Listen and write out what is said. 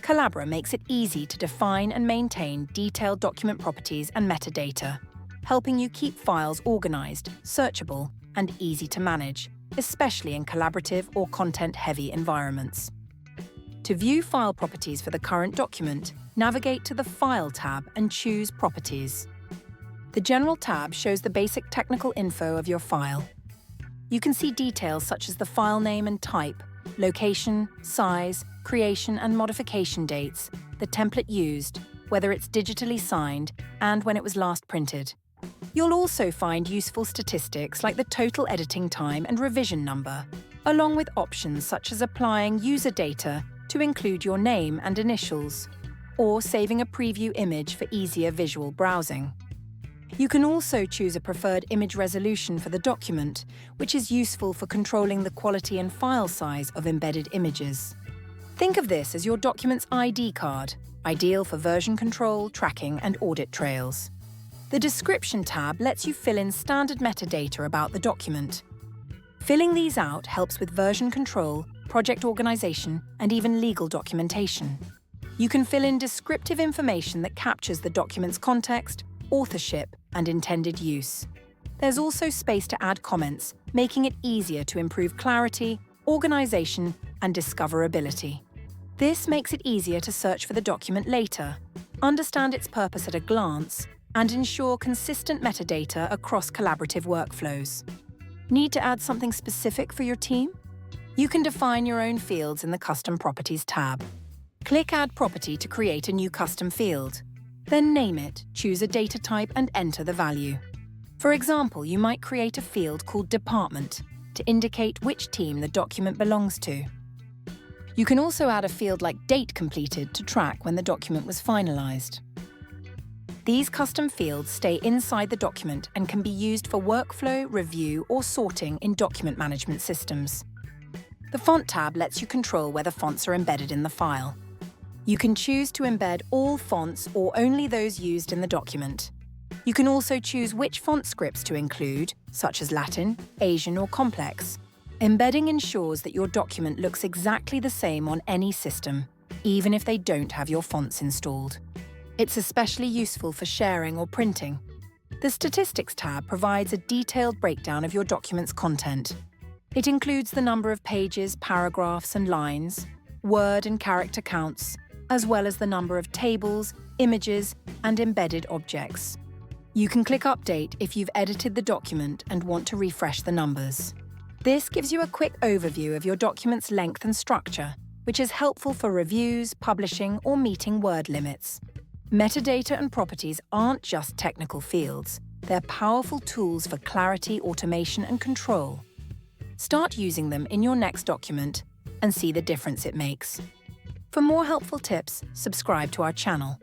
Collabora makes it easy to define and maintain detailed document properties and metadata, helping you keep files organized, searchable, and easy to manage, especially in collaborative or content-heavy environments. To view file properties for the current document, navigate to the File tab and choose Properties. The General tab shows the basic technical info of your file. You can see details such as the file name and type, location, size, creation and modification dates, the template used, whether it's digitally signed, and when it was last printed. You'll also find useful statistics like the total editing time and revision number, along with options such as applying user data to include your name and initials, or saving a preview image for easier visual browsing. You can also choose a preferred image resolution for the document, which is useful for controlling the quality and file size of embedded images. Think of this as your document's ID card, ideal for version control, tracking, and audit trails. The Description tab lets you fill in standard metadata about the document. Filling these out helps with version control, project organization, and even legal documentation. You can fill in descriptive information that captures the document's context, authorship, and intended use. There's also space to add comments, making it easier to improve clarity, organization, and discoverability. This makes it easier to search for the document later, understand its purpose at a glance, and ensure consistent metadata across collaborative workflows. Need to add something specific for your team? You can define your own fields in the Custom Properties tab. Click Add Property to create a new custom field. Then name it, choose a data type, and enter the value. For example, you might create a field called Department to indicate which team the document belongs to. You can also add a field like Date Completed to track when the document was finalized. These custom fields stay inside the document and can be used for workflow, review, or sorting in document management systems. The Font tab lets you control whether fonts are embedded in the file. You can choose to embed all fonts or only those used in the document. You can also choose which font scripts to include, such as Latin, Asian, or Complex. Embedding ensures that your document looks exactly the same on any system, even if they don't have your fonts installed. It's especially useful for sharing or printing. The Statistics tab provides a detailed breakdown of your document's content. It includes the number of pages, paragraphs, and lines, word and character counts, as well as the number of tables, images, and embedded objects. You can click Update if you've edited the document and want to refresh the numbers. This gives you a quick overview of your document's length and structure, which is helpful for reviews, publishing, or meeting word limits. Metadata and properties aren't just technical fields. They're powerful tools for clarity, automation, and control. Start using them in your next document and see the difference it makes. For more helpful tips, subscribe to our channel.